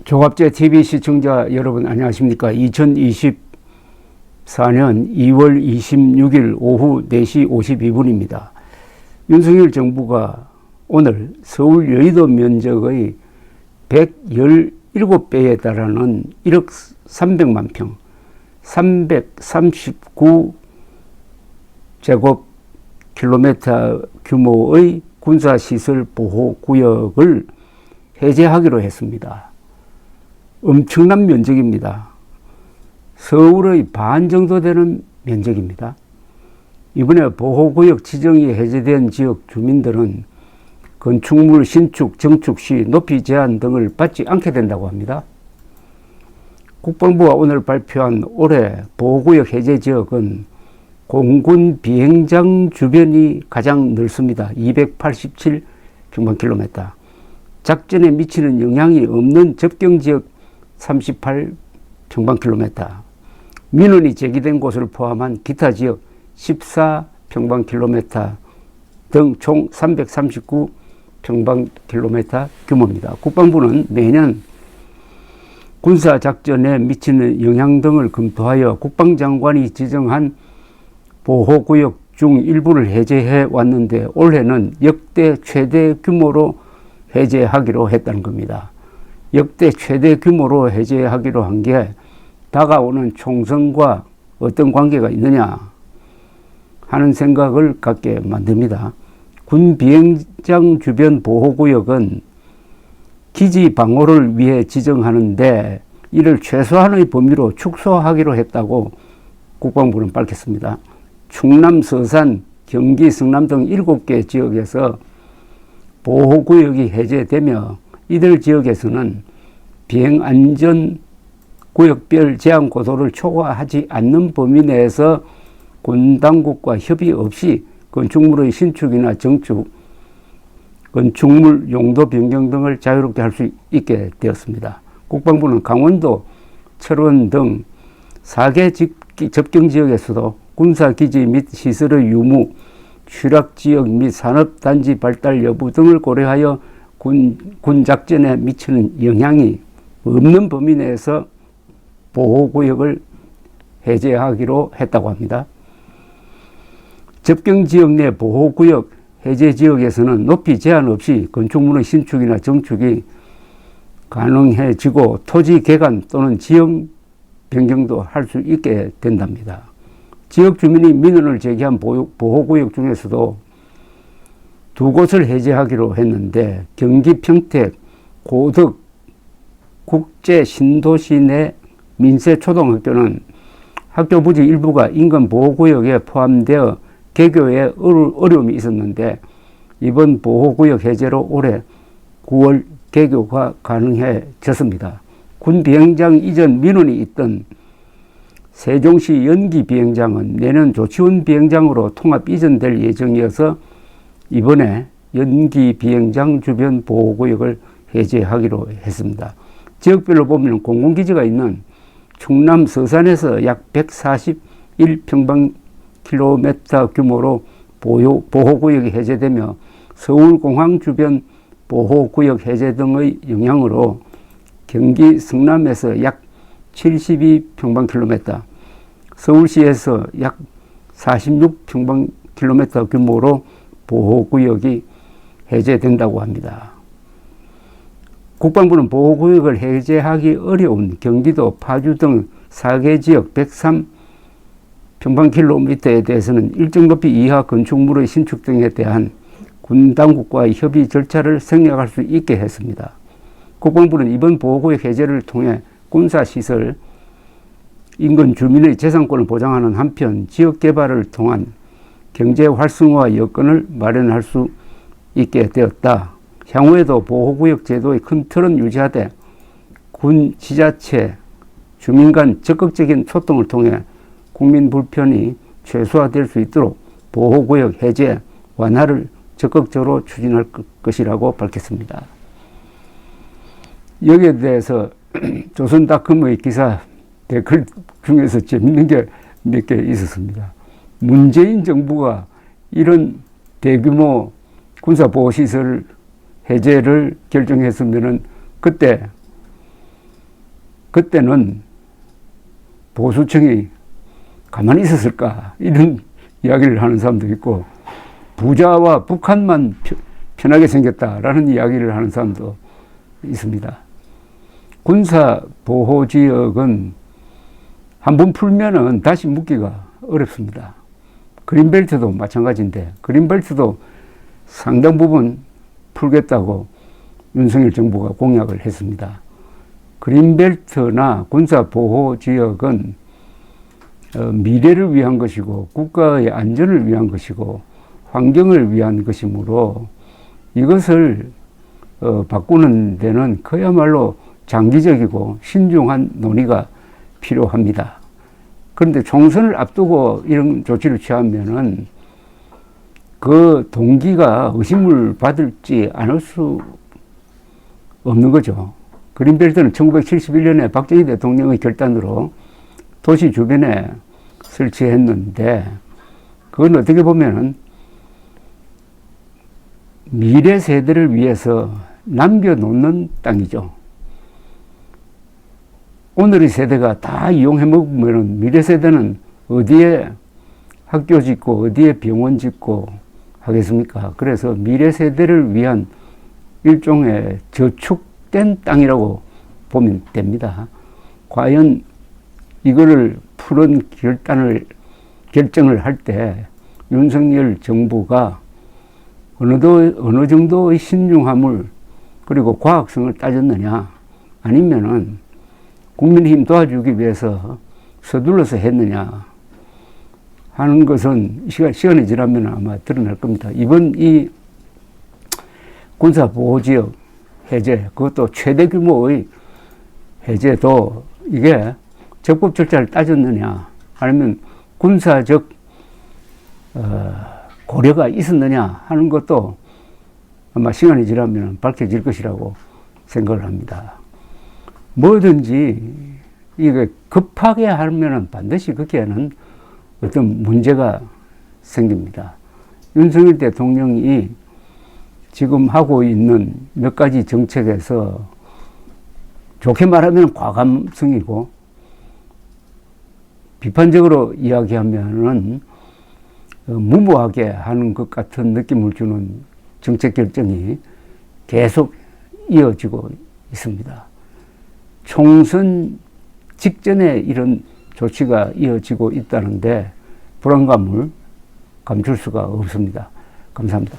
조갑제 TV 시청자 여러분 안녕하십니까. 2024년 2월 26일 오후 4시 52분입니다. 윤석열 정부가 오늘 서울 여의도 면적의 117배에 달하는 1억 300만 평, 339제곱킬로미터 규모의 군사시설 보호구역을 해제하기로 했습니다. 엄청난 면적입니다. 서울의 반 정도 되는 면적입니다. 이번에 보호구역 지정이 해제된 지역 주민들은 건축물 신축, 정축 시 높이 제한 등을 받지 않게 된다고 합니다. 국방부가 오늘 발표한 올해 보호구역 해제 지역은 공군 비행장 주변이 가장 넓습니다. 287평방킬로미터. 작전에 미치는 영향이 없는 접경지역 38평방킬로미터. 민원이 제기된 곳을 포함한 기타 지역 14평방킬로미터 등 총 339평방킬로미터 규모입니다. 국방부는 매년 군사작전에 미치는 영향 등을 검토하여 국방장관이 지정한 보호구역 중 일부를 해제해 왔는데 올해는 역대 최대 규모로 해제하기로 했다는 겁니다. 역대 최대 규모로 해제하기로 한 게 다가오는 총선과 어떤 관계가 있느냐 하는 생각을 갖게 만듭니다. 군 비행장 주변 보호구역은 기지 방어를 위해 지정하는데 이를 최소한의 범위로 축소하기로 했다고 국방부는 밝혔습니다. 충남, 서산, 경기, 성남 등 7개 지역에서 보호구역이 해제되며 이들 지역에서는 비행안전 구역별 제한 고도를 초과하지 않는 범위 내에서 군 당국과 협의 없이 건축물의 신축이나 정축, 건축물 용도 변경 등을 자유롭게 할 수 있게 되었습니다. 국방부는 강원도, 철원 등 4개 접경지역에서도 군사기지 및 시설의 유무, 취락지역 및 산업단지 발달 여부 등을 고려하여 군작전에 미치는 영향이 없는 범위 내에서 보호구역을 해제하기로 했다고 합니다. 접경지역 내 보호구역 해제지역에서는 높이 제한 없이 건축물의 신축이나 정축이 가능해지고 토지 개간 또는 지형 변경도 할 수 있게 된답니다. 지역 주민이 민원을 제기한 보호구역 중에서도 2곳을 해제하기로 했는데 경기 평택 고덕 국제 신도시 내 민세 초등학교는 학교 부지 일부가 인근 보호구역에 포함되어 개교에 어려움이 있었는데 이번 보호구역 해제로 올해 9월 개교가 가능해졌습니다. 군 비행장 이전 민원이 있던 세종시 연기 비행장은 내년 조치원 비행장으로 통합 이전될 예정이어서 이번에 연기 비행장 주변 보호구역을 해제하기로 했습니다. 지역별로 보면 공군기지가 있는 충남 서산에서 약 141평방킬로미터 규모로 보호구역이 해제되며 서울공항 주변 보호구역 해제 등의 영향으로 경기 성남에서 약 72평방킬로미터, 서울시에서 약 46평방킬로미터 규모로 보호구역이 해제된다고 합니다. 국방부는 보호구역을 해제하기 어려운 경기도, 파주 등 4개 지역 103평방킬로미터에 대해서는 일정 높이 이하 건축물의 신축 등에 대한 군 당국과의 협의 절차를 생략할 수 있게 했습니다. 국방부는 이번 보호구역 해제를 통해 군사시설, 인근 주민의 재산권을 보장하는 한편 지역 개발을 통한 경제 활성화 여건을 마련할 수 있게 되었다. 향후에도 보호구역 제도의 큰 틀은 유지하되 군 지자체, 주민 간 적극적인 소통을 통해 국민 불편이 최소화될 수 있도록 보호구역 해제, 완화를 적극적으로 추진할 것이라고 밝혔습니다. 여기에 대해서 조선닷컴의 기사 댓글 중에서 재밌는 게 몇 개 있었습니다. 문재인 정부가 이런 대규모 군사보호시설 해제를 결정했으면은 그때 그때는 보수층이 가만히 있었을까 이런 이야기를 하는 사람도 있고, 부자와 북한만 편하게 생겼다라는 이야기를 하는 사람도 있습니다. 군사보호지역은 한번 풀면은 다시 묶기가 어렵습니다. 그린벨트도 마찬가지인데, 그린벨트도 상당 부분 풀겠다고 윤석열 정부가 공약을 했습니다. 그린벨트나 군사보호지역은 미래를 위한 것이고 국가의 안전을 위한 것이고 환경을 위한 것이므로 이것을 바꾸는 데는 그야말로 장기적이고 신중한 논의가 필요합니다. 그런데 총선을 앞두고 이런 조치를 취하면은 그 동기가 의심을 받을지 않을 수 없는 거죠. 그린벨트는 1971년에 박정희 대통령의 결단으로 도시 주변에 설치했는데, 그건 어떻게 보면은 미래 세대를 위해서 남겨놓는 땅이죠. 오늘의 세대가 다 이용해 먹으면 미래 세대는 어디에 학교 짓고 어디에 병원 짓고 하겠습니까? 그래서 미래 세대를 위한 일종의 저축된 땅이라고 보면 됩니다. 과연 이거를 푸는 결정을 할 때 윤석열 정부가 어느 정도의 신중함을 그리고 과학성을 따졌느냐, 아니면은 국민의힘 도와주기 위해서 서둘러서 했느냐 하는 것은 시간이 지나면 아마 드러날 겁니다. 이번 이 군사보호지역 해제, 그것도 최대 규모의 해제도 이게 적법 절차를 따졌느냐, 아니면 군사적 고려가 있었느냐 하는 것도 아마 시간이 지나면 밝혀질 것이라고 생각을 합니다. 뭐든지 이게 급하게 하면 반드시 거기에는 어떤 문제가 생깁니다. 윤석열 대통령이 지금 하고 있는 몇 가지 정책에서 좋게 말하면 과감성이고, 비판적으로 이야기하면은 무모하게 하는 것 같은 느낌을 주는 정책 결정이 계속 이어지고 있습니다. 총선 직전에 이런 조치가 이어지고 있다는데 불안감을 감출 수가 없습니다. 감사합니다.